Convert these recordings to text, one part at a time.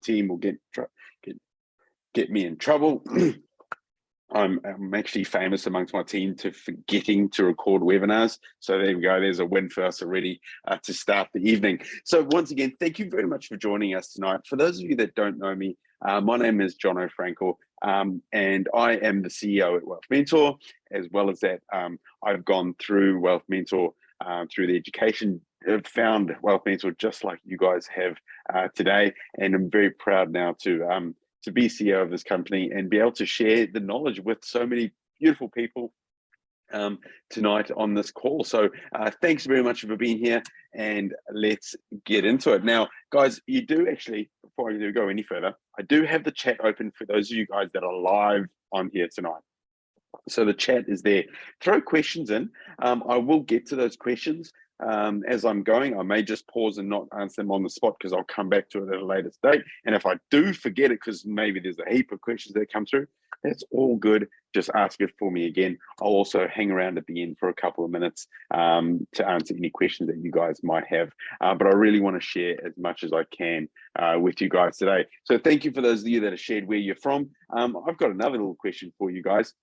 team will get me in trouble. I'm actually famous amongst my team to forgetting to record webinars. So there we go. There's a win for us already to start the evening. So once again, thank you very much for joining us tonight. For those of you that don't know me, my name is John O'Frankel, and I am the CEO at Wealth Mentor. As well as that, I've gone through Wealth Mentor through the education, found Wealth Mentor just like you guys have today, and I'm very proud now to be CEO of this company and be able to share the knowledge with so many beautiful people tonight on this call. So thanks very much for being here, and let's get into it. Now, guys, you do actually, before I do go any further, I do have the chat open for those of you guys that are live on here tonight. So the chat is there. Throw questions in. I will get to those questions as I'm going. I may just pause and not answer them on the spot because I'll come back to it at a later date. And if I do forget it, because maybe there's a heap of questions that come through, that's all good. Just ask it for me again. I'll also hang around at the end for a couple of minutes to answer any questions that you guys might have. But I really want to share as much as I can with you guys today. So thank you for those of you that have shared where you're from. I've got another little question for you guys.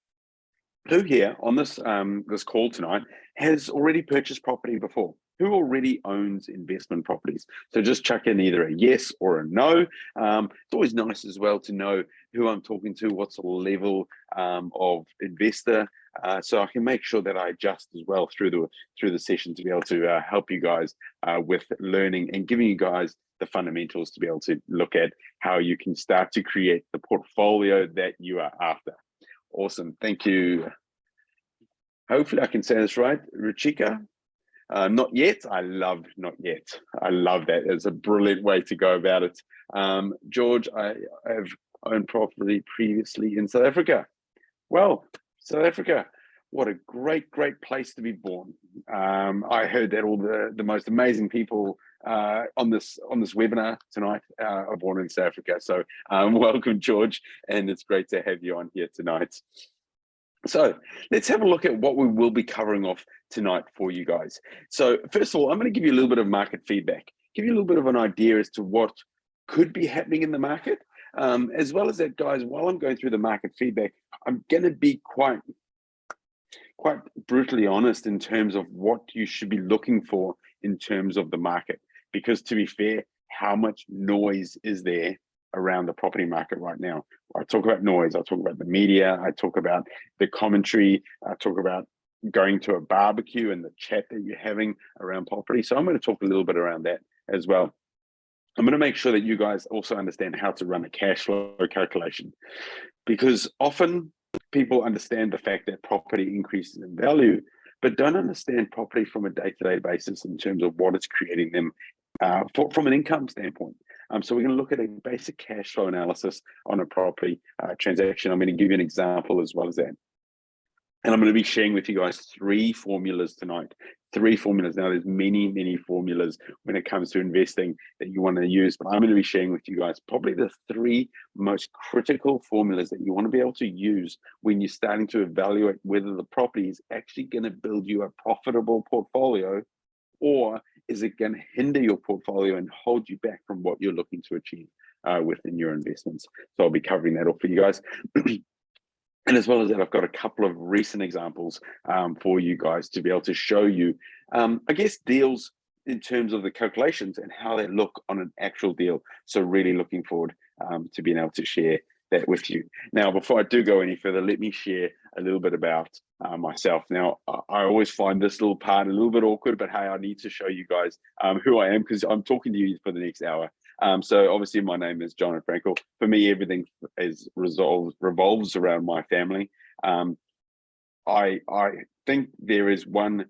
Who here on this this call tonight has already purchased property before? Who already owns investment properties? So just chuck in either a yes or a no. It's always nice as well to know who I'm talking to, what's the level of investor, so I can make sure that I adjust as well through the session to be able to help you guys with learning and giving you guys the fundamentals to be able to look at how you can start to create the portfolio that you are after. Awesome, thank you. Hopefully I can say this right, Ruchika. Not yet. I love not yet. I love that. It's a brilliant way to go about it. George, I have owned property previously in South Africa. Well, South Africa, what a great place to be born. I heard that all the most amazing people on this webinar tonight are born in South Africa. So welcome, George, and it's great to have you on here tonight. So let's have a look at what we will be covering off tonight for you guys. So first of all, I'm going to give you a little bit of market feedback, give you a little bit of an idea as to what could be happening in the market. As well as that, guys, while I'm going through the market feedback, I'm going to be quite brutally honest in terms of what you should be looking for in terms of the market. Because to be fair, how much noise is there around the property market right now? I talk about noise, I talk about the media, I talk about the commentary, I talk about going to a barbecue and the chat that you're having around property. So I'm going to talk a little bit around that as well. I'm going to make sure that you guys also understand how to run a cash flow calculation, because often people understand the fact that property increases in value, but don't understand property from a day-to-day basis in terms of what it's creating them from an income standpoint. So we're going to look at a basic cash flow analysis on a property transaction. I'm going to give you an example as well as that. And I'm going to be sharing with you guys 3 formulas tonight. 3 formulas. Now, there's many formulas when it comes to investing that you want to use, but I'm going to be sharing with you guys probably the 3 most critical formulas that you want to be able to use when you're starting to evaluate whether the property is actually going to build you a profitable portfolio, or is it going to hinder your portfolio and hold you back from what you're looking to achieve within your investments. So I'll be covering that off for you guys. And as well as that, I've got a couple of recent examples for you guys to be able to show you, I guess, deals in terms of the calculations and how they look on an actual deal. So really looking forward to being able to share that with you. Now, before I do go any further, let me share a little bit about myself. Now, I always find this little part a little bit awkward, but hey, I need to show you guys who I am, because I'm talking to you for the next hour. So obviously my name is John O'Frankel. For me, everything revolves around my family. I think there is one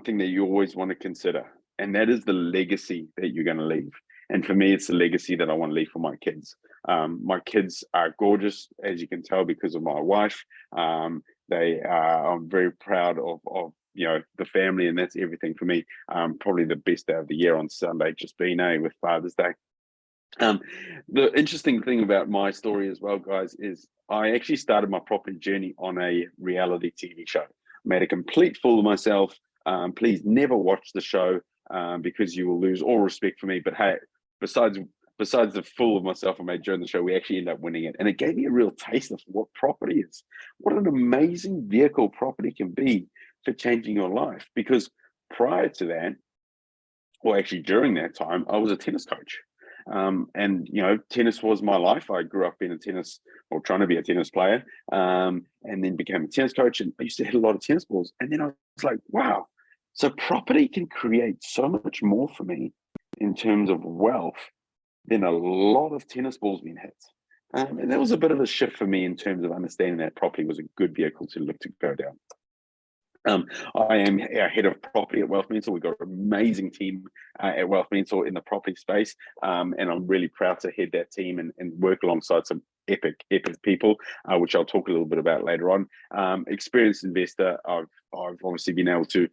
thing that you always want to consider, and that is the legacy that you're going to leave. And for me, it's the legacy that I want to leave for my kids. My kids are gorgeous, as you can tell, because of my wife. I'm very proud of the family, and that's everything for me. Probably the best day of the year on Sunday, just being with Father's Day. The interesting thing about my story as well, guys, is I actually started my property journey on a reality TV show. I made a complete fool of myself. Please never watch the show because you will lose all respect for me. But hey, besides besides the fool of myself I made during the show, we actually ended up winning it. And it gave me a real taste of what property is, what an amazing vehicle property can be for changing your life. Because prior to that, or actually during that time, I was a tennis coach. And tennis was my life. I grew up being a tennis, or trying to be a tennis player, and then became a tennis coach. And I used to hit a lot of tennis balls. And then I was like, wow, so property can create so much more for me in terms of wealth than a lot of tennis balls being hit. And that was a bit of a shift for me in terms of understanding that property was a good vehicle to look to go down. I am our head of property at Wealth Mentor. We've got an amazing team at Wealth Mentor in the property space, and I'm really proud to head that team and work alongside some epic people, which I'll talk a little bit about later on. Experienced investor, I've obviously been able to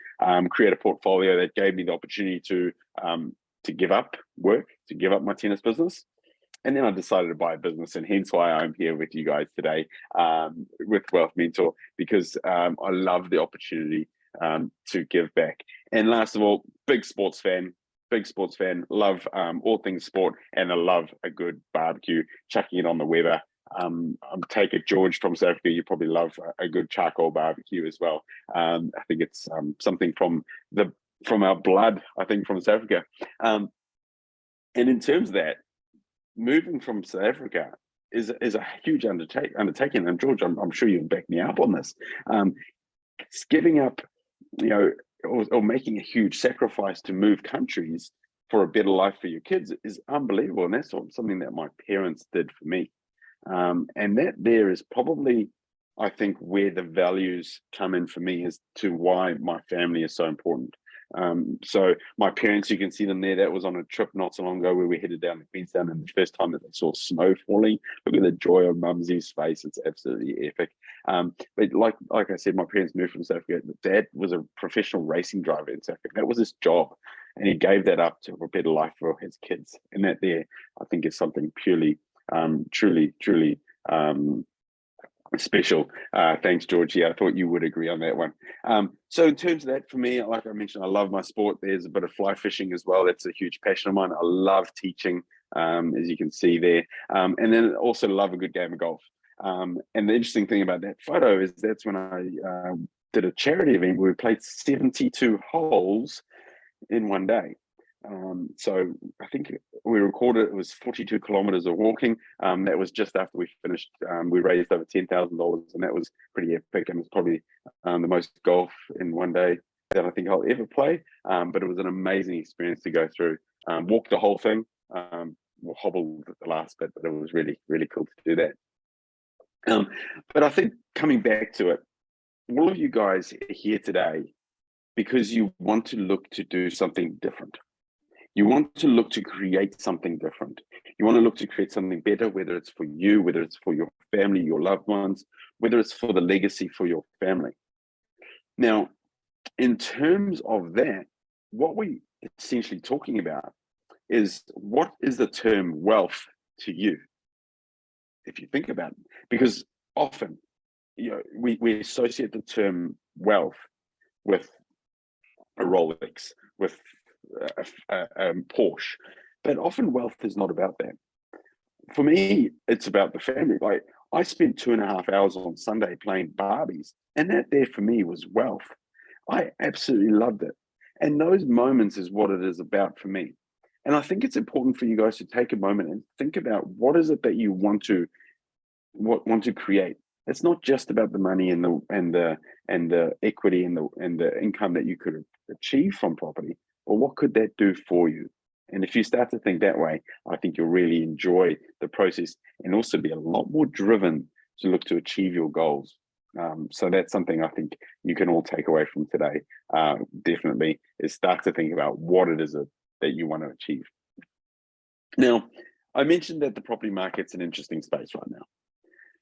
create a portfolio that gave me the opportunity to give up work, to give up my tennis business. And then I decided to buy a business, and hence why I'm here with you guys today with Wealth Mentor, because I love the opportunity to give back. And last of all, big sports fan, love all things sport, and I love a good barbecue, chucking it on the weather. Take it, George from South Africa, you probably love a good charcoal barbecue as well. I think it's something from our blood, I think, from South Africa. And in terms of that, moving from South Africa is a huge undertaking. And George, I'm sure you'll back me up on this. It's giving up, or making a huge sacrifice to move countries for a better life for your kids is unbelievable. And that's something that my parents did for me. And that there is probably, I think, where the values come in for me as to why my family is so important. So my parents, you can see them there. That was on a trip not so long ago where we headed down to Queenstown, and the first time that they saw snow falling, look at the joy on Mumsy's face. It's absolutely epic. But like I said, my parents moved from South Africa. Dad was a professional racing driver in South Africa. That was his job, and he gave that up to a better life for his kids. And that there, I think, is something purely, truly special. Thanks, George. Yeah, I thought you would agree on that one. So in terms of that, for me, like I mentioned, I love my sport. There's a bit of fly fishing as well. That's a huge passion of mine. I love teaching, as you can see there. And then also love a good game of golf. And the interesting thing about that photo is that's when I did a charity event where we played 72 holes in one day. So I think we recorded it was 42 kilometers of walking. That was just after we finished. We raised over $10,000, and that was pretty epic. And it's probably the most golf in one day that I think I'll ever play. But it was an amazing experience to go through. Walked the whole thing, hobbled at the last bit, but it was really, really cool to do that. But I think coming back to it, all of you guys are here today because you want to look to do something different. You want to look to create something different. You want to look to create something better, whether it's for you, whether it's for your family, your loved ones, whether it's for the legacy for your family. Now, in terms of that, what we essentially talking about is, what is the term wealth to you? If you think about it, because often, we associate the term wealth with a Rolex, with a Porsche, but often wealth is not about that. For me, it's about the family. Like, I spent 2.5 hours on Sunday playing Barbies, and that there for me was wealth. I absolutely loved it. And those moments is what it is about for me. And I think it's important for you guys to take a moment and think about, what is it that you want to create. It's not just about the money and the equity and the income that you could achieve from property, but what could that do for you? And if you start to think that way, I think you'll really enjoy the process and also be a lot more driven to look to achieve your goals. So that's something I think you can all take away from today. Definitely, is start to think about what it is that you want to achieve. Now, I mentioned that the property market's an interesting space right now.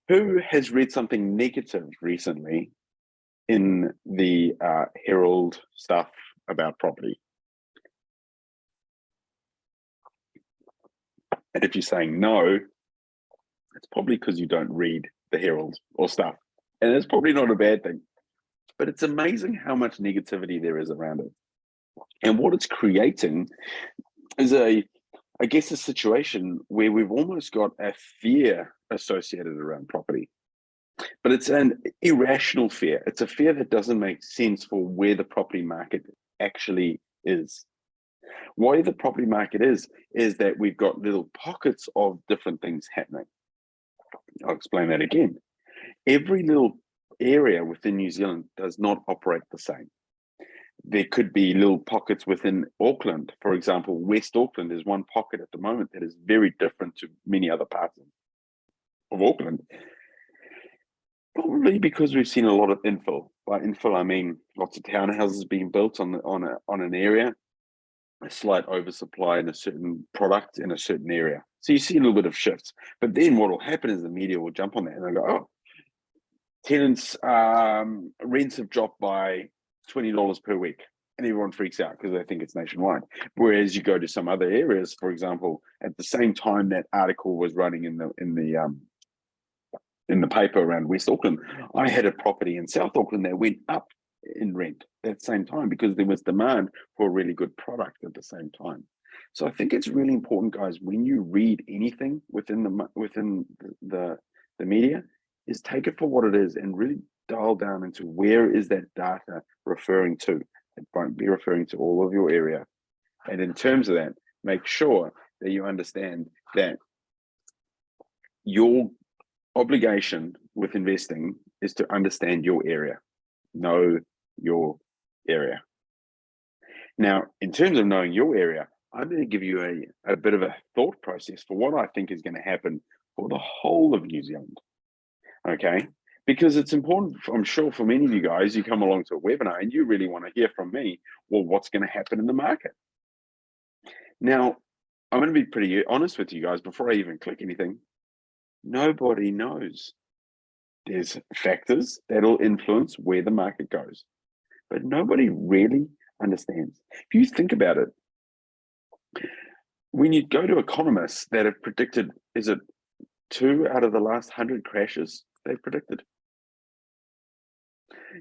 Who has read something negative recently in the Herald stuff about property? And if you're saying no, it's probably because you don't read the Herald or stuff. And it's probably not a bad thing. But it's amazing how much negativity there is around it. And what it's creating is a I guess, a situation where we've almost got a fear associated around property, but it's an irrational fear. It's a fear that doesn't make sense for where the property market actually is. Why the property market is that we've got little pockets of different things happening. I'll explain that again. Every little area within New Zealand does not operate the same. There could be little pockets within Auckland. For example, West Auckland is one pocket at the moment that is very different to many other parts of Auckland. Probably because we've seen a lot of infill. By infill, I mean lots of townhouses being built on an area, a slight oversupply in a certain product in a certain area. So you see a little bit of shifts. But then what will happen is the media will jump on that and they'll go, oh, tenants' rents have dropped by $20 per week. And everyone freaks out because they think it's nationwide. Whereas you go to some other areas, for example, at the same time that article was running in the paper around West Auckland, I had a property in South Auckland that went up in rent at the same time because there was demand for a really good product at the same time. So I think it's really important, guys, when you read anything within the media, is take it for what it is and really dial down into where is that data referring to. It won't be referring to all of your area. And in terms of that, make sure that you understand that your obligation with investing is to understand your area, know your area. Now, in terms of knowing your area, I'm going to give you a bit of a thought process for what I think is going to happen for the whole of New Zealand. Okay, because it's important, I'm sure, for many of you guys, you come along to a webinar and you really want to hear from me, well, what's going to happen in the market? Now, I'm going to be pretty honest with you guys before I even click anything. Nobody knows. There's factors that'll influence where the market goes, but nobody really understands. If you think about it, when you go to economists that have predicted, is it 2 out of the last 100 crashes they've predicted?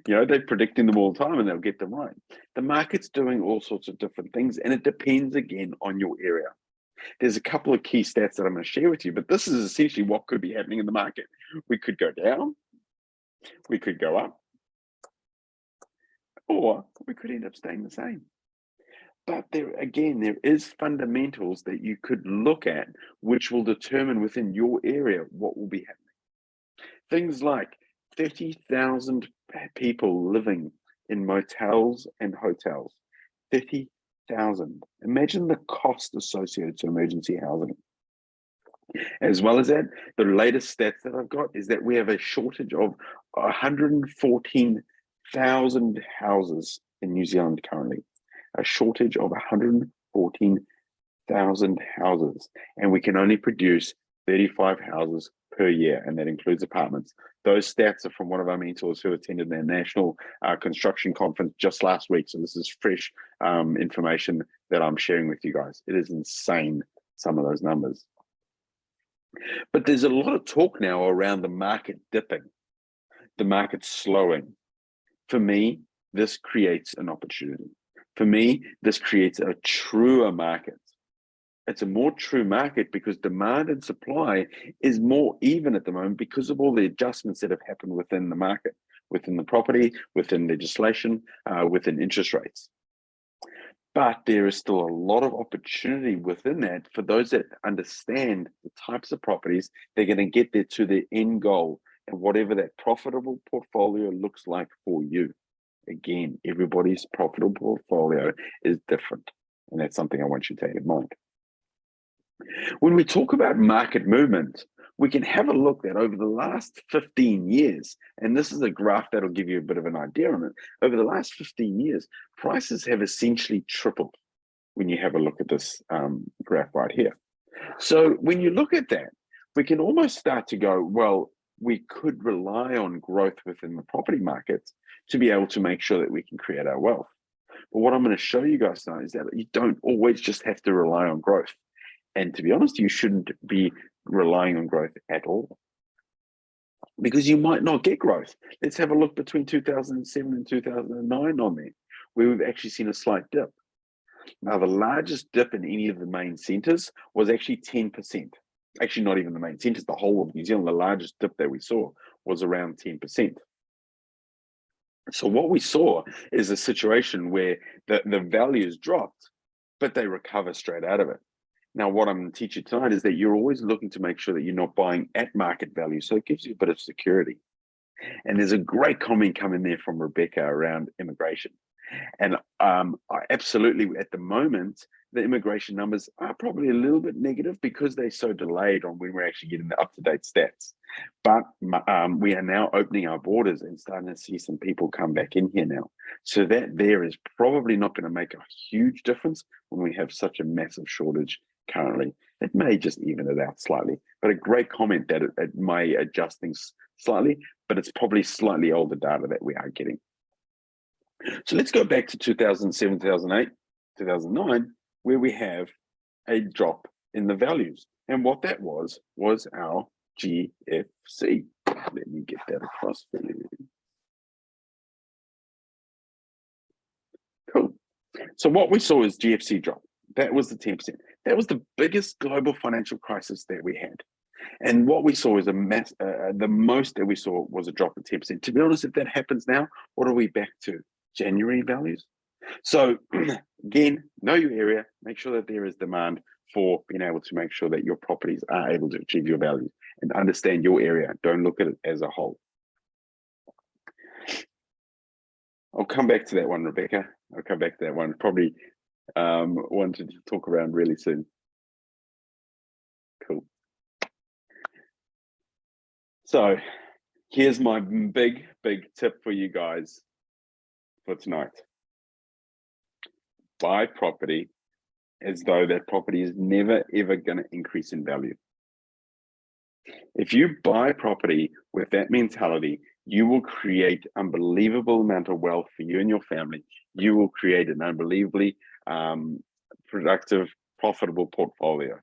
You know, they're predicting them all the time and they'll get them right. The market's doing all sorts of different things, and it depends again on your area. There's a couple of key stats that I'm going to share with you, but this is essentially what could be happening in the market. We could go down, we could go up, or we could end up staying the same. But there is fundamentals that you could look at which will determine within your area what will be happening. Things like 30,000 people living in motels and hotels. 30,000. Imagine the cost associated to emergency housing. As well as that, the latest stats that I've got is that we have a shortage of 114,000 houses in New Zealand currently. A shortage of 114,000 houses, and we can only produce 35 houses per year, and that includes apartments. Those stats are from one of our mentors who attended their national construction conference just last week. So this is fresh information that I'm sharing with you guys. It is insane, some of those numbers. But there's a lot of talk now around the market dipping, the market slowing. For me, this creates an opportunity. For me, this creates a truer market. It's a more true market because demand and supply is more even at the moment because of all the adjustments that have happened within the market, within the property, within legislation, within interest rates. But there is still a lot of opportunity within that for those that understand the types of properties they're going to get there to their end goal and whatever that profitable portfolio looks like for you. Again, everybody's profitable portfolio is different, and that's something I want you to take in mind. When we talk about market movement, we can have a look that over the last 15 years, and this is a graph that'll give you a bit of an idea on it, over the last 15 years, prices have essentially tripled when you have a look at this graph right here. So when you look at that, we can almost start to go, well, we could rely on growth within the property markets to be able to make sure that we can create our wealth. But what I'm going to show you guys now is that you don't always just have to rely on growth. And to be honest, you shouldn't be relying on growth at all, because you might not get growth. Let's have a look between 2007 and 2009 on there, where we've actually seen a slight dip. Now, the largest dip in any of the main centres was actually 10%. Actually, not even the main centres, the whole of New Zealand, the largest dip that we saw was around 10%. So what we saw is a situation where the values dropped, but they recover straight out of it. Now, what I'm going to teach you tonight is that you're always looking to make sure that you're not buying at market value. So it gives you a bit of security. And there's a great comment coming there from Rebecca around immigration. And I absolutely, at the moment, the immigration numbers are probably a little bit negative because they're so delayed on when we're actually getting the up-to-date stats. But we are now opening our borders and starting to see some people come back in here now. So that there is probably not going to make a huge difference when we have such a massive shortage currently. It may just even it out slightly, but a great comment that it may adjust things slightly, but it's probably slightly older data that we are getting. So let's go back to 2007, 2008, 2009, where we have a drop in the values. And what that was our GFC. Let me get that across for you. Cool. So what we saw is GFC drop. That was the 10%. That was the biggest global financial crisis that we had. And what we saw is the most that we saw was a drop of 10%. To be honest, if that happens now, what are we back to? January values. So again, know your area, make sure that there is demand for being able to make sure that your properties are able to achieve your values and understand your area. Don't look at it as a whole. I'll come back to that one, Rebecca. I'll come back to that one. Probably wanted to talk around really soon. Cool. So here's my big tip for you guys for tonight. Buy property as though that property is never ever going to increase in value. If you buy property with that mentality, you will create unbelievable amount of wealth for you and your family. You will create an unbelievably productive, profitable portfolio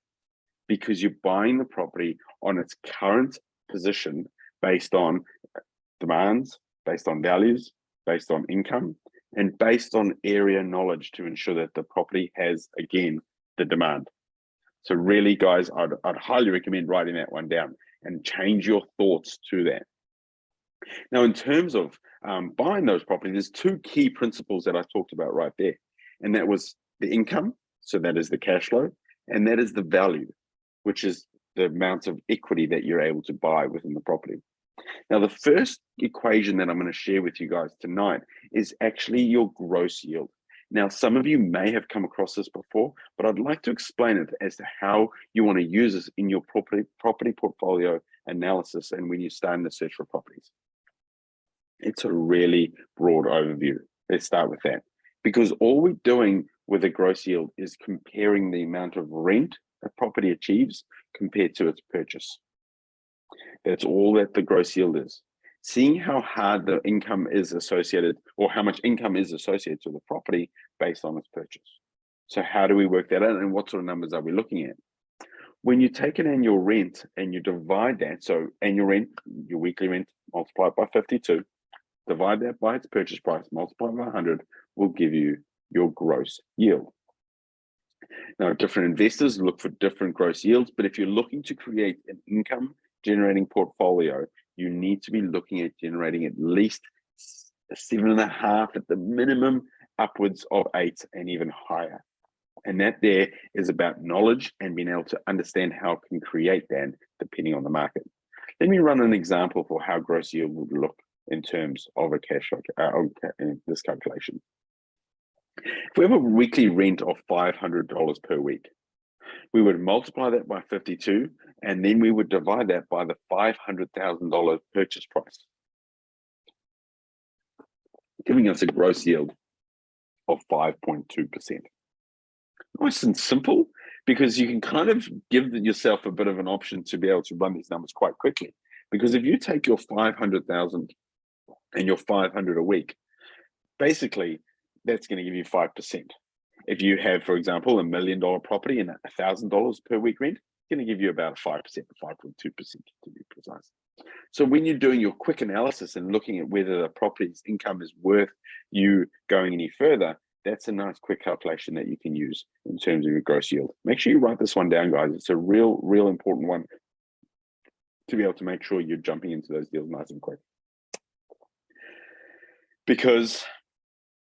because you're buying the property on its current position based on demands, based on values, based on income, and based on area knowledge to ensure that the property has, again, the demand. So really, guys, I'd highly recommend writing that one down and change your thoughts to that. Now, in terms of buying those properties, there's two key principles that I talked about right there. And that was the income, so that is the cash flow, and that is the value, which is the amount of equity that you're able to buy within the property. Now, the first equation that I'm going to share with you guys tonight is actually your gross yield. Now, some of you may have come across this before, but I'd like to explain it as to how you want to use this in your property portfolio analysis and when you're starting to search for properties. It's a really broad overview. Let's start with that. Because all we're doing with a gross yield is comparing the amount of rent a property achieves compared to its purchase. That's all that the gross yield is. Seeing how hard the income is associated or how much income is associated to the property based on its purchase. So how do we work that out and what sort of numbers are we looking at? When you take an annual rent and you divide that, so annual rent, your weekly rent, multiply it by 52, divide that by its purchase price, multiply by 100, will give you your gross yield. Now, different investors look for different gross yields, but if you're looking to create an income generating portfolio, you need to be looking at generating at least 7.5 at the minimum, upwards of 8 and even higher. And that there is about knowledge and being able to understand how it can create that depending on the market. Let me run an example for how gross yield would look in terms of a cash flow, this calculation. If we have a weekly rent of $500 per week, we would multiply that by 52, and then we would divide that by the $500,000 purchase price, giving us a gross yield of 5.2%. Nice and simple, because you can kind of give yourself a bit of an option to be able to run these numbers quite quickly. Because if you take your 500,000 and your 500 a week, basically that's going to give you 5%. If you have, for example, $1 million property and $1,000 per week rent, it's going to give you about 5%, 5.2% to be precise. So when you're doing your quick analysis and looking at whether the property's income is worth you going any further, that's a nice quick calculation that you can use in terms of your gross yield. Make sure you write this one down, guys. It's a real important one to be able to make sure you're jumping into those deals nice and quick. Because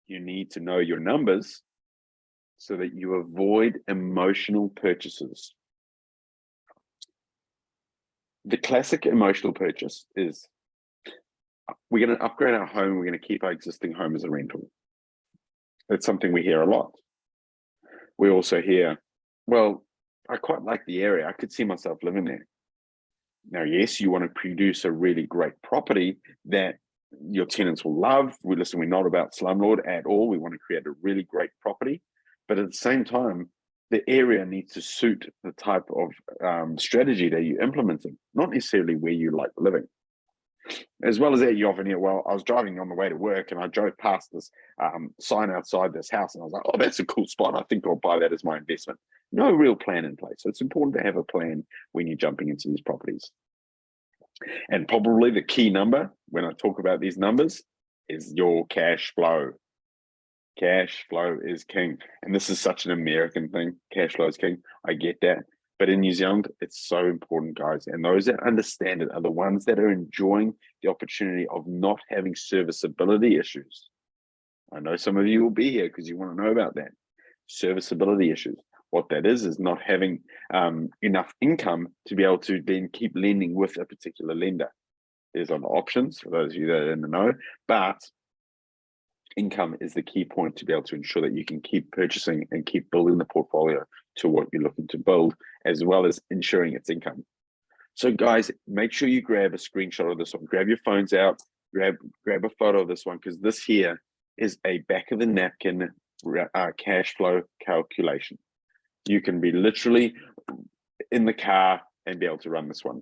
you need to know your numbers so that you avoid emotional purchases. The classic emotional purchase is we're going to upgrade our home, we're going to keep our existing home as a rental. That's something we hear a lot. We also hear, well, I quite like the area. I could see myself living there. Now, yes, you want to produce a really great property that your tenants will love. We're not about slumlord at all. We want to create a really great property. But at the same time, the area needs to suit the type of strategy that you're implementing, not necessarily where you like living. As well as that, you often hear, well, I was driving on the way to work and I drove past this sign outside this house and I was like, oh, that's a cool spot. I think I'll buy that as my investment. No real plan in place. So it's important to have a plan when you're jumping into these properties. And probably the key number when I talk about these numbers is your cash flow. Cash flow is king. And this is such an American thing. Cash flow is king. I get that. But in New Zealand, it's so important, guys. And those that understand it are the ones that are enjoying the opportunity of not having serviceability issues. I know some of you will be here because you want to know about that. Serviceability issues. What that is not having enough income to be able to then keep lending with a particular lender. There's other options for those of you that are in the know, but income is the key point to be able to ensure that you can keep purchasing and keep building the portfolio to what you're looking to build, as well as ensuring its income. So guys, make sure you grab a screenshot of this one. Grab your phones out, grab a photo of this one, because this here is a back of the napkin cash flow calculation. You can be literally in the car and be able to run this one.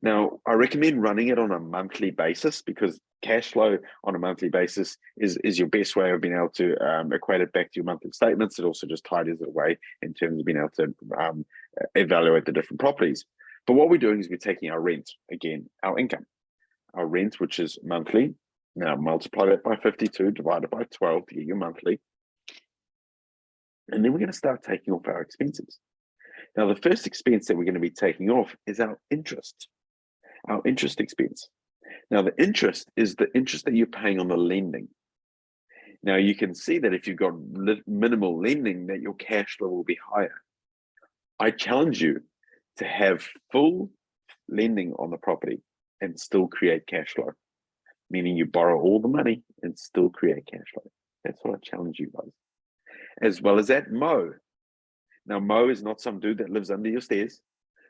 Now, I recommend running it on a monthly basis because cash flow on a monthly basis is your best way of being able to equate it back to your monthly statements. It also just tidies it away in terms of being able to evaluate the different properties. But what we're doing is we're taking our rent, again, our income, our rent, which is monthly. Now, multiply that by 52, divided by 12 to get your monthly. And then we're going to start taking off our expenses. Now, the first expense that we're going to be taking off is our interest expense. Now, the interest is the interest that you're paying on the lending. Now, you can see that if you've got minimal lending, that your cash flow will be higher. I challenge you to have full lending on the property and still create cash flow, meaning you borrow all the money and still create cash flow. That's what I challenge you guys. As well as that, Mo. Now, Mo is not some dude that lives under your stairs.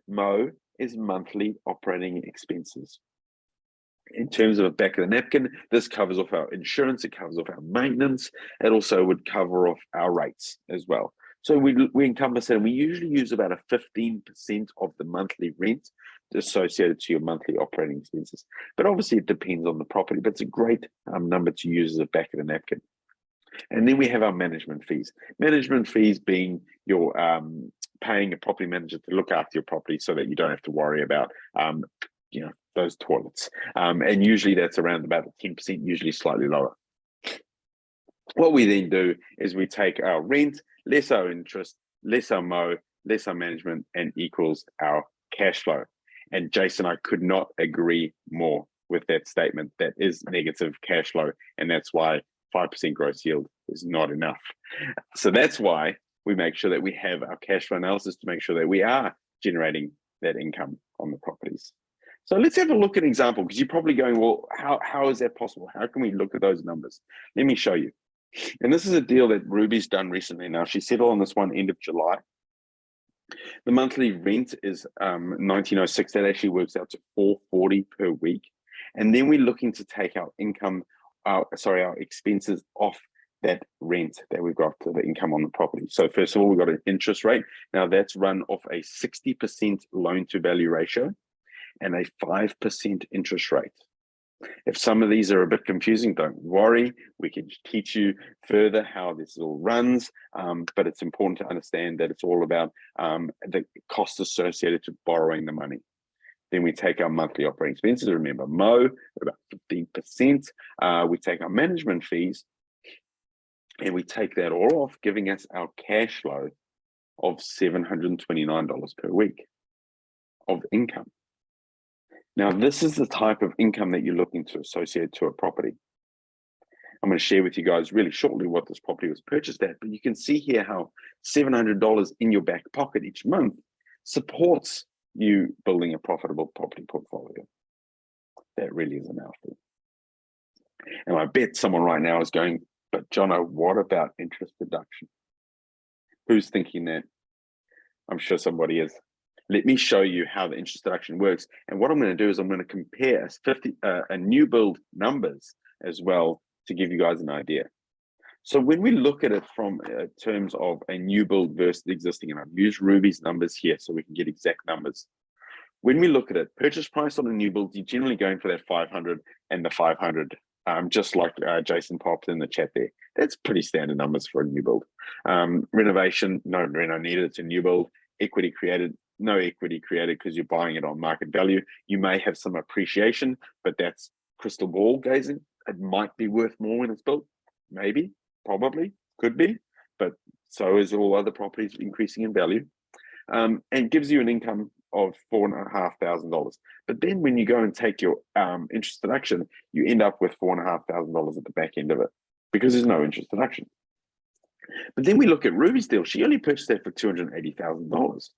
Mo is monthly operating expenses. In terms of a back of the napkin, this covers off our insurance, it covers off our maintenance, it also would cover off our rates as well. So we encompass it, and we usually use about a 15% of the monthly rent associated to your monthly operating expenses. But obviously it depends on the property, but it's a great number to use as a back of the napkin. And then we have our management fees. Management fees being your paying a property manager to look after your property so that you don't have to worry about those toilets. And usually that's around about 10%, usually slightly lower. What we then do is we take our rent, less our interest, less our Mo, less our management, and equals our cash flow. And Jason, I could not agree more with that statement. That is negative cash flow, and that's why 5% gross yield is not enough. So that's why we make sure that we have our cash flow analysis to make sure that we are generating that income on the properties. So let's have a look at an example, because you're probably going, well, how is that possible? How can we look at those numbers? Let me show you. And this is a deal that Ruby's done recently. Now, she settled on this one end of July. The monthly rent is $19.06. That actually works out to $440 per week. And then we're looking to take our income, our expenses off that rent that we've got to the income on the property. So first of all, we've got an interest rate. Now that's run off a 60% loan to value ratio and a 5% interest rate. If some of these are a bit confusing, don't worry. We can teach you further how this all runs, but it's important to understand that it's all about the cost associated to borrowing the money. Then we take our monthly operating expenses. Remember, Mo, about 15%. We take our management fees, and we take that all off, giving us our cash flow of $729 per week of income. Now, this is the type of income that you're looking to associate to a property. I'm going to share with you guys really shortly what this property was purchased at, but you can see here how $700 in your back pocket each month supports you building a profitable property portfolio. That really is a mouthful. And I bet someone right now is going, but Jono, what about interest deduction? Who's thinking that? I'm sure somebody is. Let me show you how the interest deduction works. And what I'm going to do is I'm going to compare a new build numbers as well to give you guys an idea. So when we look at it from terms of a new build versus the existing, and I've used Ruby's numbers here so we can get exact numbers. When we look at it, purchase price on a new build, you're generally going for that 500 and the 500, just like Jason popped in the chat there. That's pretty standard numbers for a new build. Renovation, no reno needed, it's a new build. Equity created, no equity created because you're buying it on market value. You may have some appreciation, but that's crystal ball gazing. It might be worth more when it's built. Maybe, probably, could be, but so is all other properties increasing in value. And gives you an income of $4,500. But then when you go and take your interest deduction, you end up with $4,500 at the back end of it because there's no interest deduction. But then we look at Ruby's deal. She only purchased that for $280,000.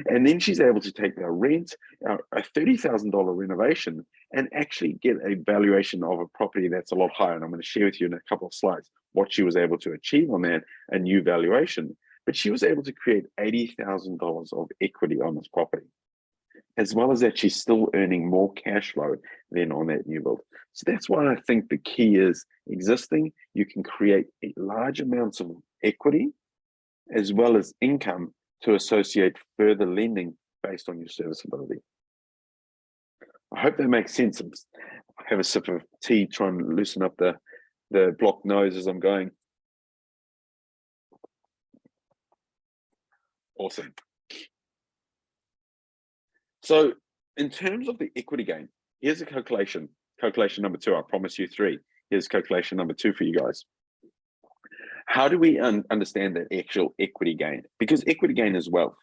And then she's able to take the rent, a $30,000 renovation, and actually get a valuation of a property that's a lot higher. And I'm going to share with you in a couple of slides what she was able to achieve on that, a new valuation. But she was able to create $80,000 of equity on this property. As well as that, she's still earning more cash flow than on that new build. So that's why I think the key is existing. You can create large amounts of equity as well as income to associate further lending based on your serviceability. I hope that makes sense. I have a sip of tea, trying to loosen up the blocked nose as I'm going. Awesome. So in terms of the equity gain, here's a calculation. Calculation number 2, I promise you 3. Here's calculation number 2 for you guys. How do we understand that actual equity gain? Because equity gain is wealth.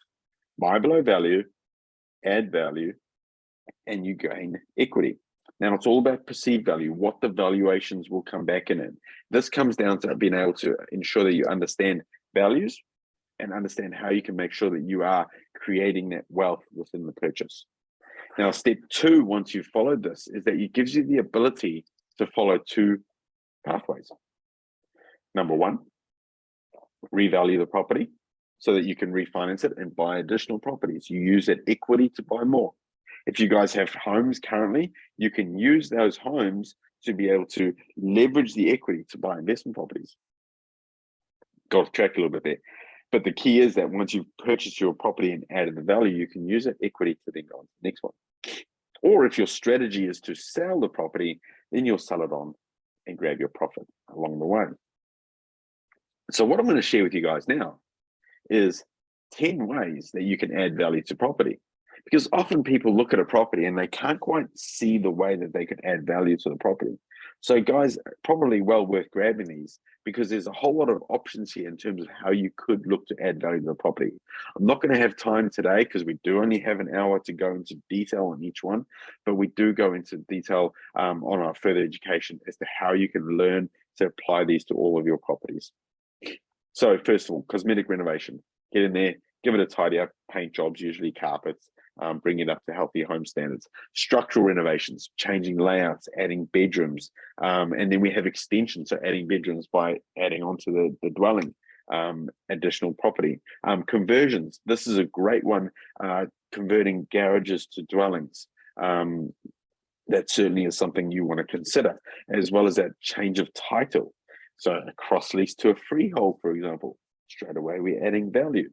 Buy below value, add value, and you gain equity. Now it's all about perceived value, what the valuations will come back in. This comes down to being able to ensure that you understand values and understand how you can make sure that you are creating that wealth within the purchase. Now, step 2, once you've followed this, is that it gives you the ability to follow 2 pathways. Number 1, revalue the property so that you can refinance it and buy additional properties. You use that equity to buy more. If you guys have homes currently, you can use those homes to be able to leverage the equity to buy investment properties. Got off track a little bit there. But the key is that once you've purchased your property and added the value, you can use that equity to then go on to the next one. Or if your strategy is to sell the property, then you'll sell it on and grab your profit along the way. So what I'm going to share with you guys now is 10 ways that you can add value to property. Because often people look at a property and they can't quite see the way that they could add value to the property. So guys, probably well worth grabbing these because there's a whole lot of options here in terms of how you could look to add value to the property. I'm not going to have time today because we do only have an hour to go into detail on each one, but we do go into detail on our further education as to how you can learn to apply these to all of your properties. So first of all, cosmetic renovation. Get in there, give it a tidy up, paint jobs, usually carpets, bring it up to healthy home standards. Structural renovations, changing layouts, adding bedrooms, and then we have extensions, so adding bedrooms by adding onto the dwelling, additional property. Conversions, this is a great one, converting garages to dwellings. That certainly is something you want to consider, as well as that change of title. So a cross lease to a freehold, for example, straight away we're adding value.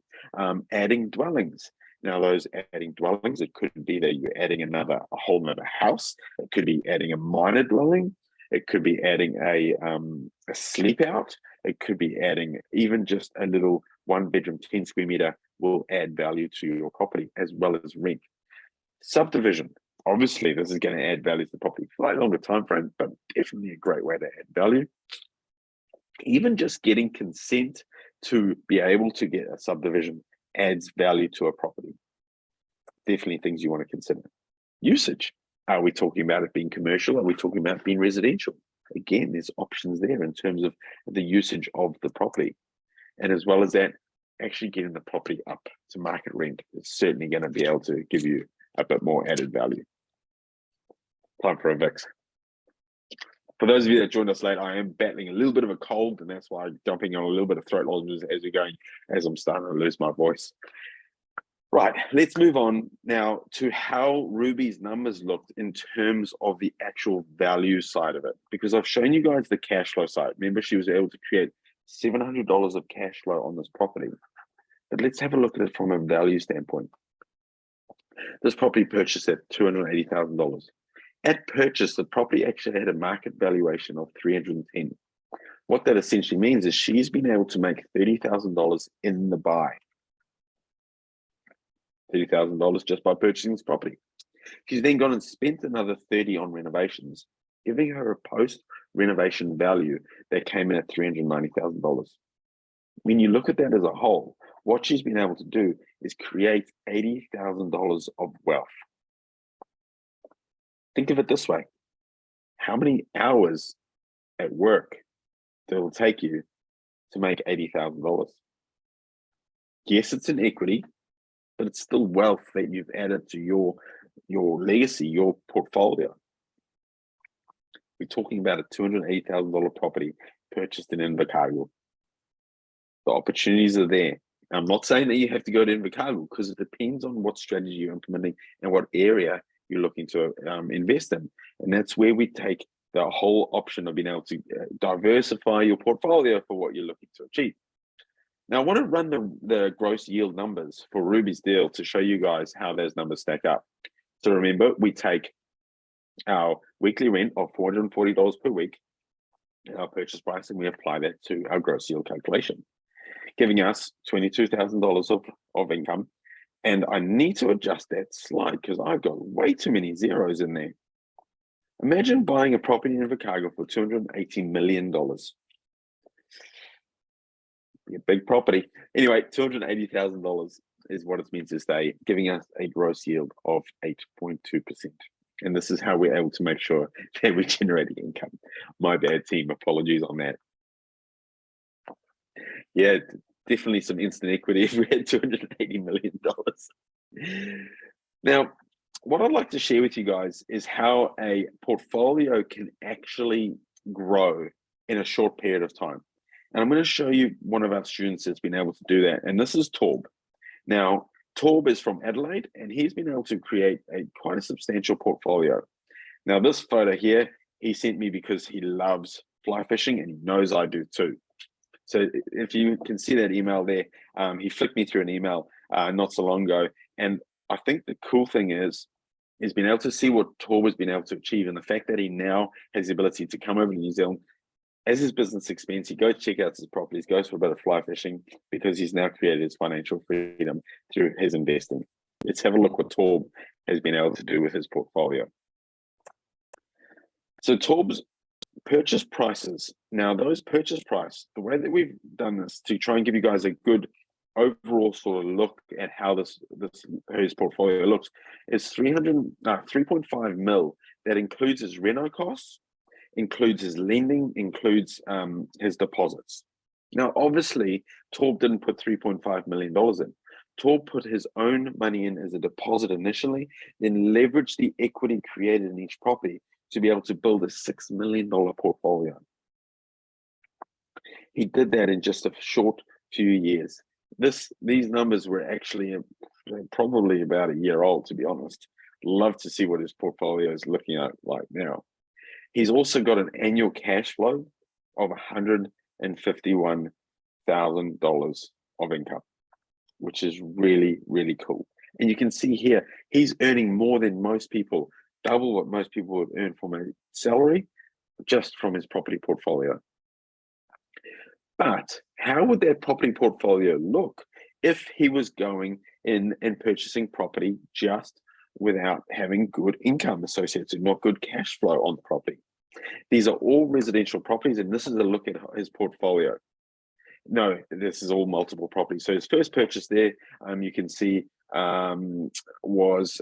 Adding dwellings. Now, those adding dwellings, it could be that you're adding a whole nother house. It could be adding a minor dwelling. It could be adding a sleep out. It could be adding even just a little 1-bedroom, 10 square meter will add value to your property as well as rent. Subdivision. Obviously, this is going to add value to the property for a longer time frame, but definitely a great way to add value. Even just getting consent to be able to get a subdivision adds value to a property. Definitely things you want to consider. Usage. Are we talking about it being commercial? Are we talking about it being residential? Again, there's options there in terms of the usage of the property. And as well as that, actually getting the property up to market rent is certainly going to be able to give you a bit more added value. Time for a VIX. For those of you that joined us late, I am battling a little bit of a cold, and that's why I'm jumping on a little bit of throat lozenges as we're going, as I'm starting to lose my voice. Right, let's move on now to how Ruby's numbers looked in terms of the actual value side of it, because I've shown you guys the cash flow side. Remember, she was able to create $700 of cash flow on this property. But let's have a look at it from a value standpoint. This property purchased at $280,000. At purchase, the property actually had a market valuation of $310,000. What that essentially means is she's been able to make $30,000 in the buy. $30,000 just by purchasing this property. She's then gone and spent another $30,000 on renovations, giving her a post-renovation value that came in at $390,000. When you look at that as a whole, what she's been able to do is create $80,000 of wealth. Think of it this way. How many hours at work that will take you to make $80,000? Yes, it's an equity, but it's still wealth that you've added to your legacy, your portfolio. We're talking about a $280,000 property purchased in Invercargill. The opportunities are there. I'm not saying that you have to go to Invercargill, because it depends on what strategy you're implementing and what area you're looking to invest in. And that's where we take the whole option of being able to diversify your portfolio for what you're looking to achieve. Now, I want to run the gross yield numbers for Ruby's deal to show you guys how those numbers stack up. So remember, we take our weekly rent of $440 per week, our purchase price, and we apply that to our gross yield calculation, giving us $22,000 of income. And I need to adjust that slide because I've got way too many zeros in there. Imagine buying a property in Invercargill for $280 million. Be a big property. Anyway, $280,000 is what it's meant to stay, giving us a gross yield of 8.2%. And this is how we're able to make sure that we're generating income. My bad, team. Apologies on that. Yeah, definitely some instant equity if we had $280 million. Now, what I'd like to share with you guys is how a portfolio can actually grow in a short period of time. And I'm going to show you one of our students that's been able to do that. And this is Torb. Now, Torb is from Adelaide, and he's been able to create quite a substantial portfolio. Now, this photo here, he sent me because he loves fly fishing, and he knows I do too. So if you can see that email there, he flicked me through an email not so long ago. And I think the cool thing is being able to see what Torb has been able to achieve, and the fact that he now has the ability to come over to New Zealand as his business expense. He goes check out his properties, goes for a bit of fly fishing, because he's now created his financial freedom through his investing. Let's have a look what Torb has been able to do with his portfolio. So Torb's purchase prices. Now, those purchase price, the way that we've done this to try and give you guys a good overall sort of look at how his portfolio looks, is 3.5 mil. That includes his reno costs, includes his lending, includes his deposits. Now, obviously, Torb didn't put $3.5 million in. Torb put his own money in as a deposit initially, then leveraged the equity created in each property to be able to build a $6 million portfolio. He did that in just a short few years. These numbers were actually probably about a year old, to be honest. Love to see what his portfolio is looking at like now. He's also got an annual cash flow of $151,000 of income, which is really, really cool. And you can see here, he's earning more than most people, double what most people would earn from a salary just from his property portfolio. But how would that property portfolio look if he was going in and purchasing property just without having good income associated, not good cash flow on the property? These are all residential properties, and this is a look at his portfolio. No, this is all multiple properties. So his first purchase there, you can see, was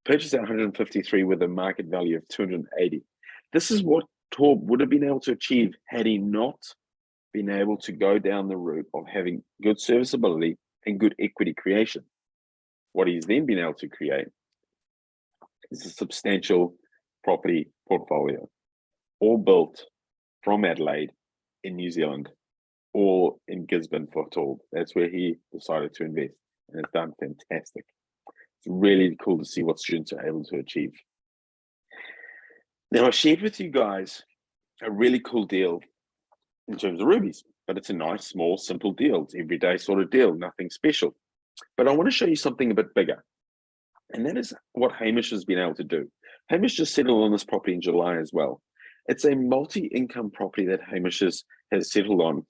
purchased at 153 with a market value of 280. This is what Torb would have been able to achieve had he not been able to go down the route of having good serviceability and good equity creation. What he's then been able to create is a substantial property portfolio, all built from Adelaide in New Zealand, all in Gisborne for Torb. That's where he decided to invest, and it's done fantastic. It's really cool to see what students are able to achieve. Now, I shared with you guys a really cool deal in terms of rubies, but it's a nice, small, simple deal. It's everyday sort of deal, nothing special. But I want to show you something a bit bigger, and that is what Hamish has been able to do. Hamish just settled on this property in July as well. It's a multi-income property that Hamish has settled on.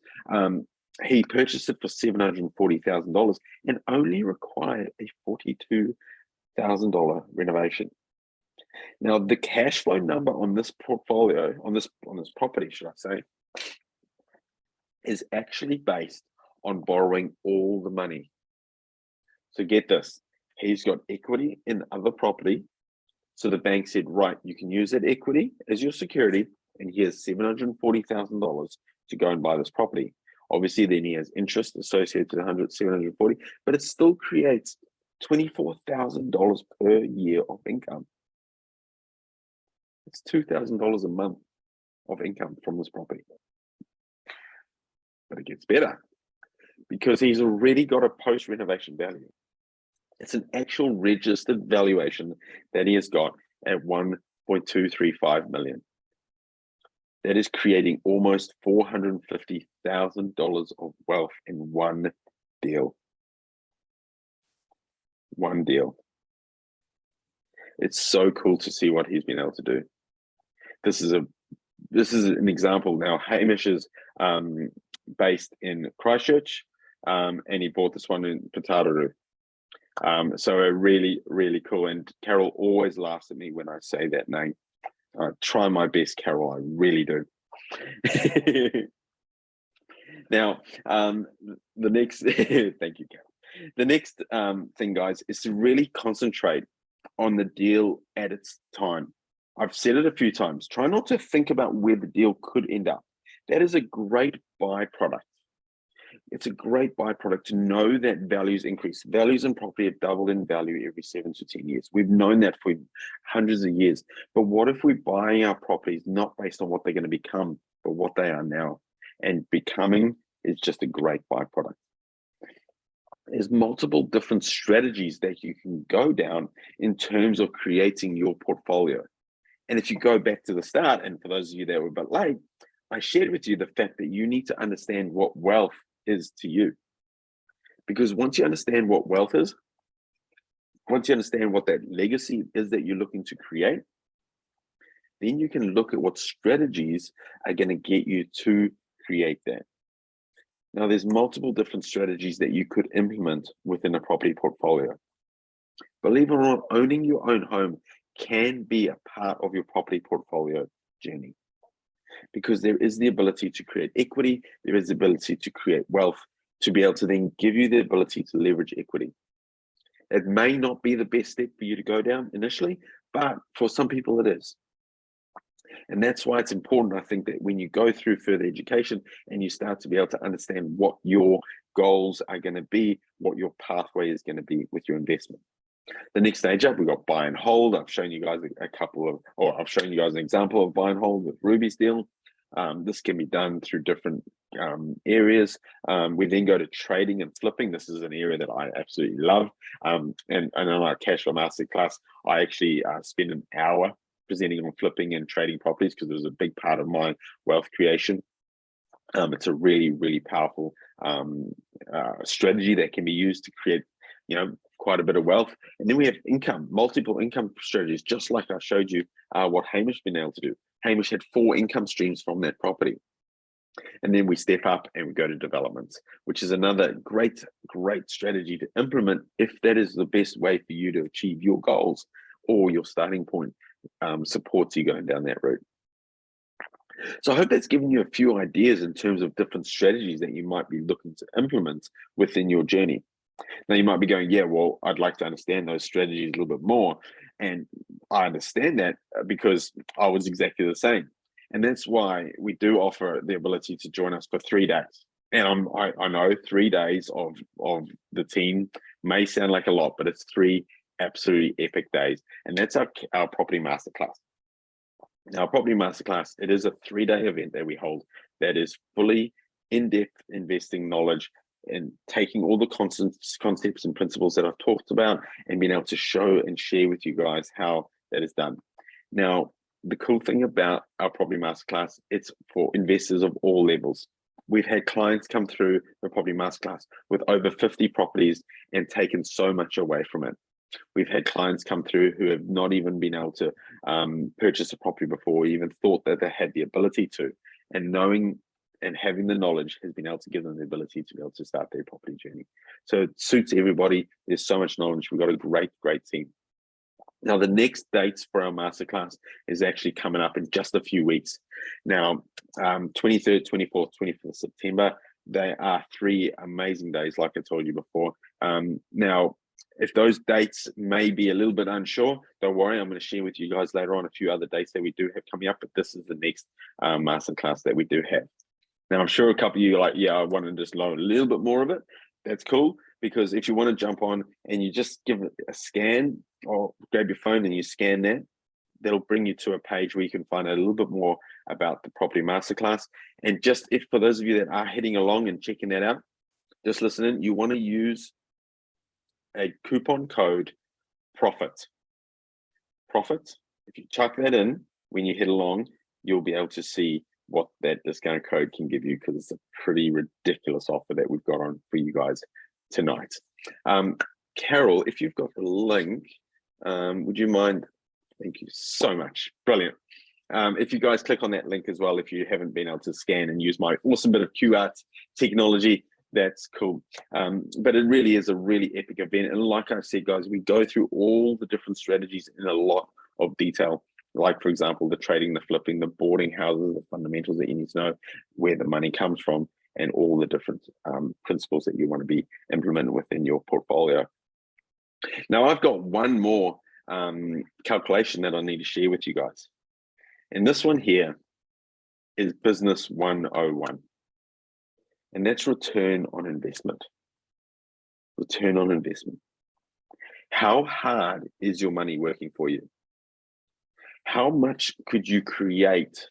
He purchased it for $740,000 and only required a $42,000 renovation. Now, the cash flow number on this portfolio, on this property, should I say, is actually based on borrowing all the money. So get this, he's got equity in the other property. So the bank said, right, you can use that equity as your security, and here's $740,000 to go and buy this property. Obviously, then he has interest associated to the 740, but it still creates $24,000 per year of income. It's $2,000 a month of income from this property. But it gets better because he's already got a post-renovation value. It's an actual registered valuation that he has got at $1.235 million. That is creating almost $450,000 of wealth in one deal. One deal. It's so cool to see what he's been able to do. This is an example. Now, Hamish is based in Christchurch, and he bought this one in Putaruru. So a really, really cool. And Carol always laughs at me when I say that name. I try my best, Carol. I really do. Now, the next, thank you, Carol. The next thing, guys, is to really concentrate on the deal at its time. I've said it a few times. Try not to think about where the deal could end up. That is a great byproduct. It's a great byproduct to know that values increase. Values in property have doubled in value every 7 to 10 years. We've known that for hundreds of years. But what if we're buying our properties not based on what they're going to become, but what they are now? And becoming is just a great byproduct. There's multiple different strategies that you can go down in terms of creating your portfolio. And if you go back to the start, and for those of you that were a bit late, I shared with you the fact that you need to understand what wealth is to you. Because once you understand what wealth is, once you understand what that legacy is that you're looking to create, then you can look at what strategies are going to get you to create that. Now, there's multiple different strategies that you could implement within a property portfolio. Believe it or not, owning your own home can be a part of your property portfolio journey, because there is the ability to create equity, there is the ability to create wealth, to be able to then give you the ability to leverage equity. It may not be the best step for you to go down initially, but for some people it is. And that's why it's important, I think, that when you go through further education and you start to be able to understand what your goals are going to be, what your pathway is going to be with your investment. The next stage up, we've got buy and hold. I've shown you guys I've shown you guys an example of buy and hold with Ruby's deal. This can be done through different areas. We then go to trading and flipping. This is an area that I absolutely love. And in our Cash Flow Masterclass, I actually spend an hour presenting on flipping and trading properties because it was a big part of my wealth creation. It's a really, really powerful strategy that can be used to create, quite a bit of wealth. And then we have income, multiple income strategies, just like I showed you what Hamish been able to do. Hamish had 4 income streams from that property. And then we step up and we go to developments, which is another great strategy to implement if that is the best way for you to achieve your goals, or your starting point supports you going down that route. So I hope that's given you a few ideas in terms of different strategies that you might be looking to implement within your journey. Now you might be going, yeah, well, I'd like to understand those strategies a little bit more. And I understand that because I was exactly the same. And that's why we do offer the ability to join us for 3 days. And I know 3 days of the team may sound like a lot, but it's 3 absolutely epic days. And that's our property masterclass. Now, Property Masterclass, it is a 3-day event that we hold that is fully in-depth investing knowledge and taking all the concepts and principles that I've talked about and being able to show and share with you guys how that is done. Now, the cool thing about our Property Masterclass, it's for investors of all levels. We've had clients come through the Property Masterclass with over 50 properties and taken so much away from it. We've had clients come through who have not even been able to purchase a property before, even thought that they had the ability to, and knowing and having the knowledge has been able to give them the ability to be able to start their property journey. So it suits everybody. There's so much knowledge. We've got a great team. Now, the next dates for our masterclass is actually coming up in just a few weeks. Now, 23rd, 24th, 25th September, they are 3 amazing days, like I told you before. Now, if those dates may be a little bit unsure, don't worry. I'm going to share with you guys later on a few other dates that we do have coming up, but this is the next masterclass that we do have. Now, I'm sure a couple of you are like, yeah, I want to just learn a little bit more of it. That's cool, because if you want to jump on and you just give it a scan or grab your phone and you scan that, that'll bring you to a page where you can find out a little bit more about the Property Masterclass. And just if for those of you that are heading along and checking that out, just listen in, you want to use a coupon code PROFIT. If you chuck that in when you head along, you'll be able to see what that discount code can give you, because it's a pretty ridiculous offer that we've got on for you guys tonight. Carol, if you've got the link, would you mind? Thank you so much. Brilliant. If you guys click on that link as well, if you haven't been able to scan and use my awesome bit of QR technology, that's cool. But it really is a really epic event. And like I said, guys, we go through all the different strategies in a lot of detail. Like, for example, the trading, the flipping, the boarding houses, the fundamentals that you need to know, where the money comes from, and all the different principles that you want to be implemented within your portfolio. Now, I've got one more calculation that I need to share with you guys. And this one here is Business 101. And that's return on investment. Return on investment. How hard is your money working for you? How much could you create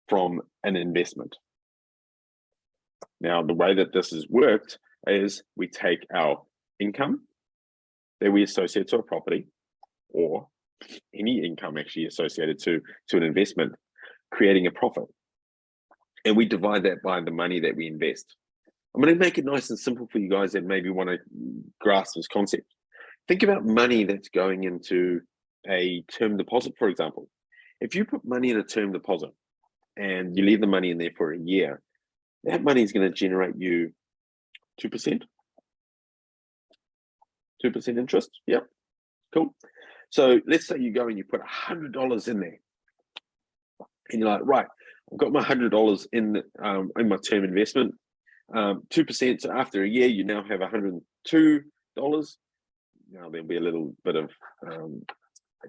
from an investment? Now, the way that this has worked is we take our income that we associate to a property, or any income actually associated to an investment, creating a profit. And we divide that by the money that we invest. I'm going to make it nice and simple for you guys that maybe want to grasp this concept. Think about money that's going into a term deposit, for example. If you put money in a term deposit and you leave the money in there for a year, that money is going to generate you 2%. 2% interest. Yep. Cool. So let's say you go and you put $100 in there, and you're like, right, I've got my $100 in my term investment. 2%. So after a year, you now have $102. Now there'll be a little bit of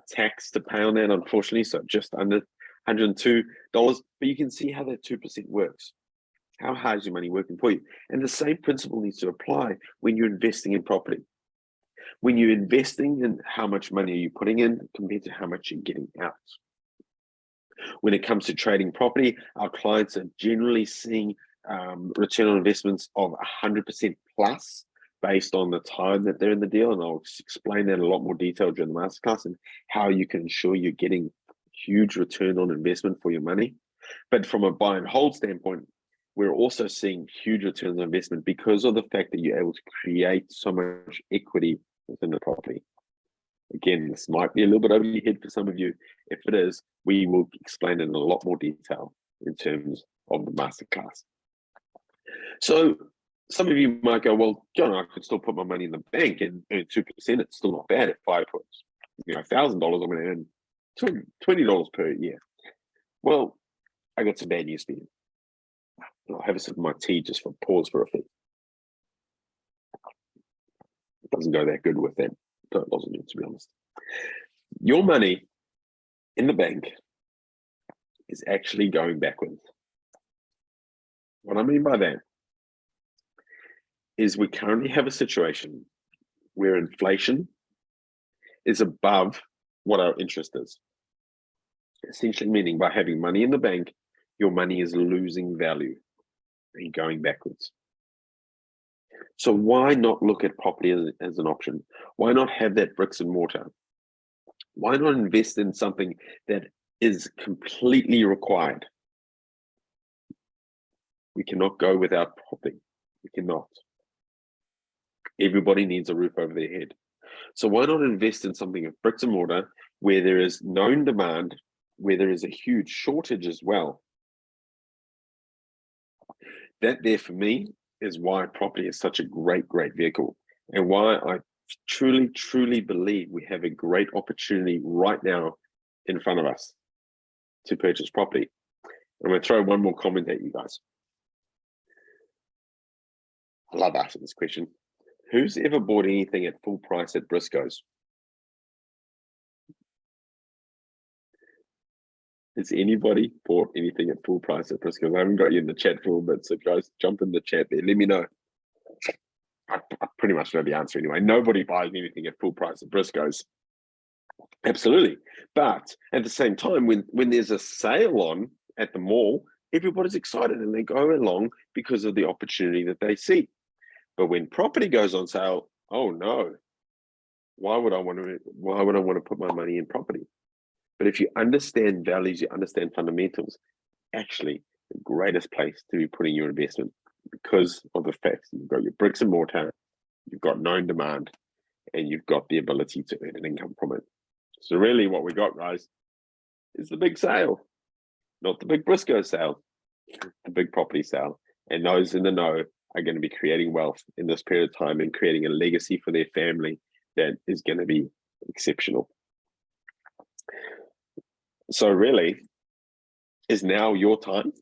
tax to pay on that, unfortunately. So just under $102. But you can see how that 2% works. How hard is your money working for you? And the same principle needs to apply when you're investing in property. When you're investing in, how much money are you putting in compared to how much you're getting out? When it comes to trading property, our clients are generally seeing return on investments of 100% plus based on the time that they're in the deal. And I'll explain that in a lot more detail during the masterclass and how you can ensure you're getting huge return on investment for your money. But from a buy and hold standpoint, we're also seeing huge returns on investment because of the fact that you're able to create so much equity within the property. Again, this might be a little bit over your head for some of you. If it is, we will explain it in a lot more detail in terms of the masterclass. So some of you might go, well, John, I could still put my money in the bank and earn 2%. It's still not bad. If I put, $1,000, I'm going to earn $20 per year. Well, I got some bad news for you. I'll have a sip of my tea just for pause for effect. It doesn't go that good with that. It doesn't, to be honest. Your money in the bank is actually going backwards. What I mean by that is we currently have a situation where inflation is above what our interest is. Essentially meaning by having money in the bank, your money is losing value and going backwards. So why not look at property as an option? Why not have that bricks and mortar? Why not invest in something that is completely required? We cannot go without property. We cannot. Everybody needs a roof over their head. So why not invest in something of bricks and mortar where there is known demand, where there is a huge shortage as well? That there for me is why property is such a great vehicle, and why I truly believe we have a great opportunity right now in front of us to purchase property. I'm going to throw one more comment at you guys. I love asking this question. Who's ever bought anything at full price at Briscoes? Has anybody bought anything at full price at Briscoes? I haven't got you in the chat for a bit, so guys, jump in the chat there. Let me know. I pretty much know the answer anyway. Nobody buys anything at full price at Briscoes. Absolutely. But at the same time, when there's a sale on at the mall, everybody's excited and they go along because of the opportunity that they see. But when property goes on sale, oh no, why would I want to put my money in property? But if you understand values, you understand fundamentals, actually the greatest place to be putting your investment, because of the fact you've got your bricks and mortar, you've got known demand, and you've got the ability to earn an income from it. So really what we got, guys, is the big sale, not the big Briscoe sale, the big property sale. And those in the know are going to be creating wealth in this period of time and creating a legacy for their family that is going to be exceptional. So really, is now your time?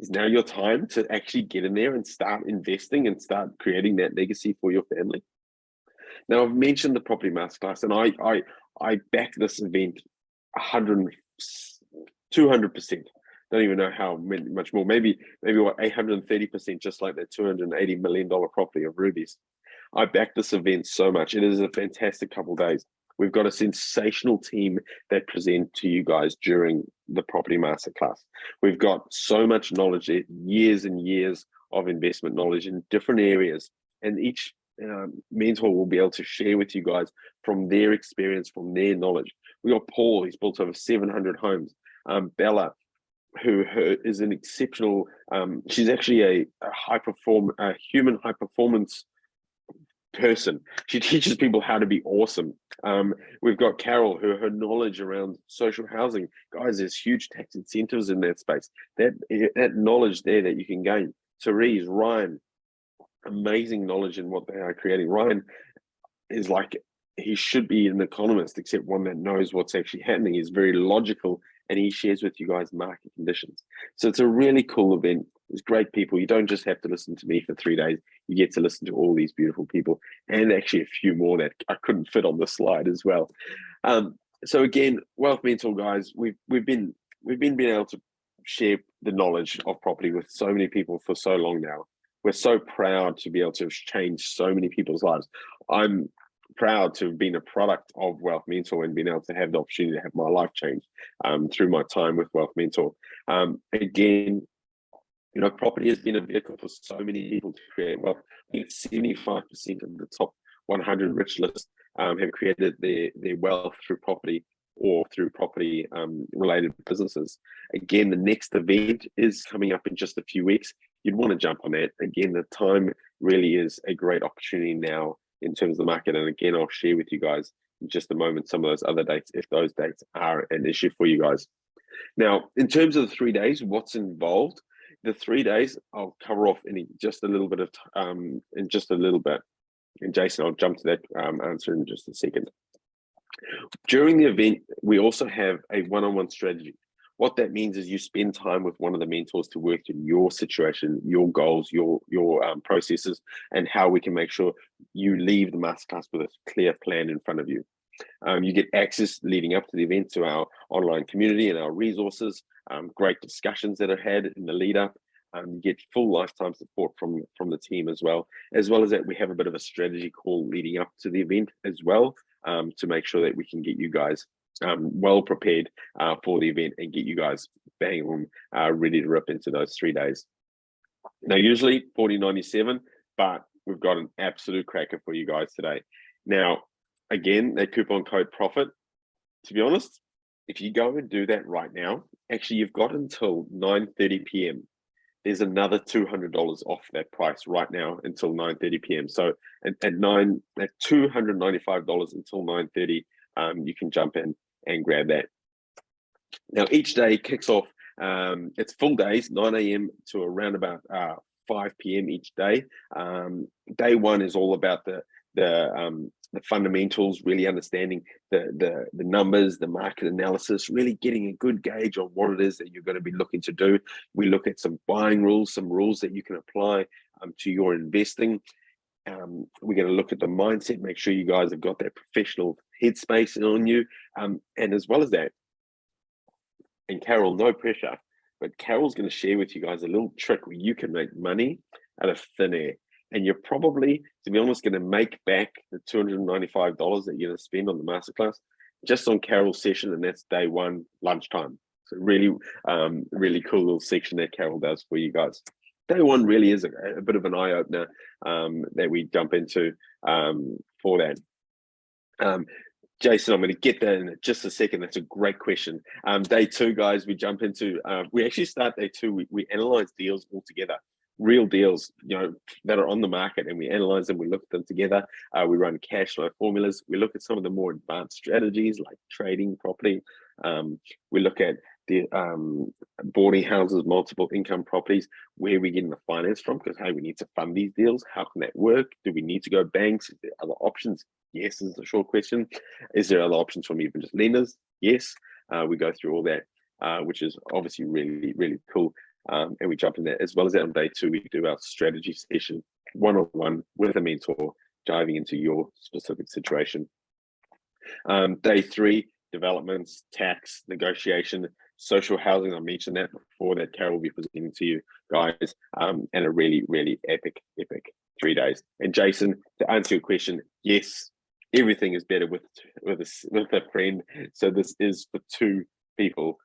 Is now your time to actually get in there and start investing and start creating that legacy for your family? Now, I've mentioned the property masterclass, and I back this event 200%. Don't even know how much more. Maybe what, 830%, just like that $280 million property of Ruby's. I back this event so much. It is a fantastic couple of days. We've got a sensational team that present to you guys during the property masterclass. We've got so much knowledge, years and years of investment knowledge in different areas, and each mentor will be able to share with you guys from their experience, from their knowledge. We got Paul, he's built over 700 homes. Bella, who is an exceptional, she's actually a human high performance person. She teaches people how to be awesome. We've got Carol, who her knowledge around social housing, guys, there's huge tax incentives in that space. That knowledge there that you can gain. Therese, Ryan, amazing knowledge in what they are creating. Ryan is like, he should be an economist, except one that knows what's actually happening. He's very logical, and he shares with you guys market conditions. So it's a really cool event. There's great people. You don't just have to listen to me for 3 days. You get to listen to all these beautiful people, and actually a few more that I couldn't fit on the slide as well. So again, Wealth Mentor guys, we've been able to share the knowledge of property with so many people for so long now. We're so proud to be able to change so many people's lives. I'm proud to have been a product of Wealth Mentor and been able to have the opportunity to have my life changed through my time with Wealth Mentor. Again, you know, property has been a vehicle for so many people to create wealth. I think 75% of the top 100 rich list have created their wealth through property or through property related businesses. Again, the next event is coming up in just a few weeks. You'd want to jump on that. Again, the time really is a great opportunity now in terms of the market. And again, I'll share with you guys in just a moment some of those other dates, if those dates are an issue for you guys. Now, in terms of the 3 days, what's involved? The 3 days, I'll cover off in just a little bit. And Jason, I'll jump to that answer in just a second. During the event, we also have a one-on-one strategy. What that means is you spend time with one of the mentors to work through your situation, your goals, your processes, and how we can make sure you leave the masterclass with a clear plan in front of you. You get access leading up to the event to our online community and our resources, great discussions that are had in the lead up. You get full lifetime support from the team as well as that we have a bit of a strategy call leading up to the event as well, to make sure that we can get you guys well prepared for the event and get you guys bang on ready to rip into those 3 days. Now, usually $40.97, but we've got an absolute cracker for you guys today. Now, again, that coupon code PROFIT, to be honest, if you go and do that right now, actually you've got until 9:30 p.m. There's another $200 off that price right now until 9:30 p.m. So at $295 until 9:30, you can jump in and grab that. Now, each day kicks off, it's full days, 9 a.m. to around about 5 p.m. each day. Day one is all about the fundamentals, really understanding the numbers, the market analysis, really getting a good gauge on what it is that you're going to be looking to do. We look at some buying rules, some rules that you can apply to your investing. We're going to look at the mindset, make sure you guys have got that professional headspace on you. And as well as that, and Carol, no pressure, but Carol's going to share with you guys a little trick where you can make money out of thin air. And you're probably, to be honest, going to make back the $295 that you're going to spend on the masterclass just on Carol's session, and that's day one, lunchtime. So really, really cool little section that Carol does for you guys. Day one really is a bit of an eye-opener that we jump into for that. Jason, I'm going to get that in just a second. That's a great question. Day two, guys, we jump into, we actually start day two, we analyze deals all together. Real deals, that are on the market, and we analyze them. We look at them together. We run cash flow formulas. We look at some of the more advanced strategies like trading property. We look at the boarding houses, multiple income properties, where we're getting the finance from, because hey, we need to fund these deals. How can that work? Do we need to go banks? Is there other options? Yes, is the short question. Is there other options from even just lenders? Yes. We go through all that, which is obviously really, really cool. And we jump in there. As well as that, on day two, we do our strategy session, one-on-one with a mentor, diving into your specific situation. Day three, developments, tax, negotiation, social housing. I mentioned that before, that Carol will be presenting to you guys, and a really, really epic 3 days. And Jason, to answer your question, yes, everything is better with a friend. So this is for two people,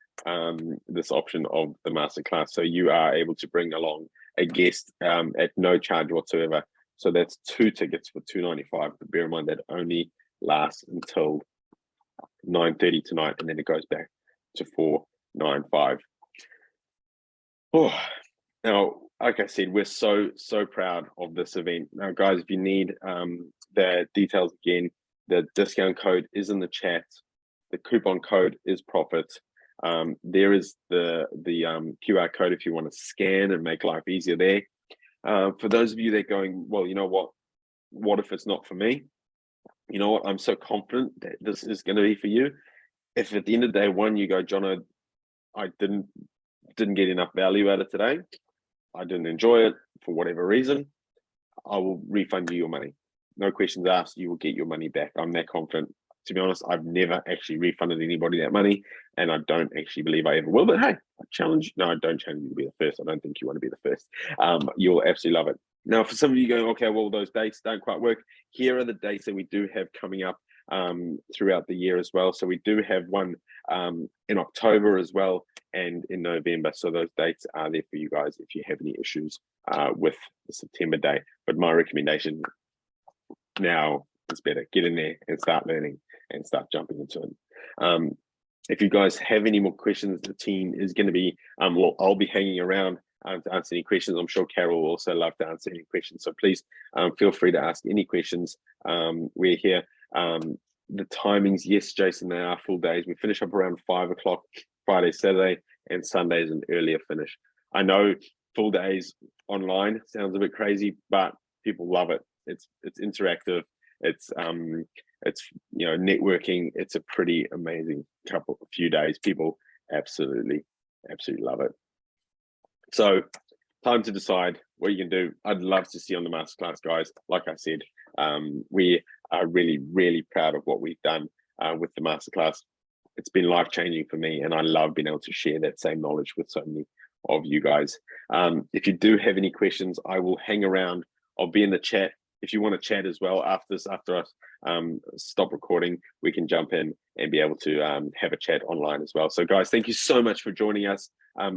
this option of the masterclass. So you are able to bring along a guest at no charge whatsoever. So that's 2 tickets for $295. But bear in mind that only lasts until 9:30 tonight, and then it goes back to $495. Oh, now, like I said, we're so proud of this event. Now, guys, if you need the details again, the discount code is in the chat. The coupon code is PROFIT. There is the QR code if you want to scan and make life easier there. For those of you that are going, well, you know what if it's not for me? You know what? I'm so confident that this is going to be for you. If at the end of day one you go, Jono, I didn't get enough value out of today, I didn't enjoy it for whatever reason, I will refund you your money. No questions asked. You will get your money back. I'm that confident. To be honest, I've never actually refunded anybody that money, and I don't actually believe I ever will. But hey, I challenge. No, I don't challenge you to be the first. I don't think you want to be the first. You'll absolutely love it. Now, for some of you going, okay, well, those dates don't quite work. Here are the dates that we do have coming up throughout the year as well. So we do have one in October as well, and in November. So those dates are there for you guys if you have any issues with the September date. But my recommendation now is better. Get in there and start learning and start jumping into it. If you guys have any more questions, the team is going to be, well, I'll be hanging around to answer any questions. I'm sure Carol will also love to answer any questions. So please feel free to ask any questions. We're here. The timings, yes, Jason, they are full days. We finish up around 5 o'clock, Friday, Saturday, and Sunday is an earlier finish. I know full days online sounds a bit crazy, but people love it. It's interactive. It's networking. It's a pretty amazing few days. People Absolutely. Absolutely love it. So time to decide what you can do. I'd love to see on the masterclass, guys. Like I said, we are really, really proud of what we've done with the masterclass. It's been life-changing for me, and I love being able to share that same knowledge with so many of you guys. If you do have any questions, I will hang around. I'll be in the chat. If you want to chat as well after this, after I stop recording, we can jump in and be able to have a chat online as well. So guys, thank you so much for joining us.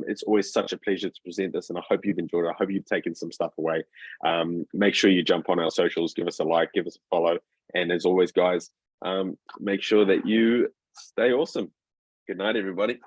It's always such a pleasure to present this, and I hope you've enjoyed it. I hope you've taken some stuff away. Make sure you jump on our socials, give us a like, give us a follow. And as always, guys, make sure that you stay awesome. Good night, everybody.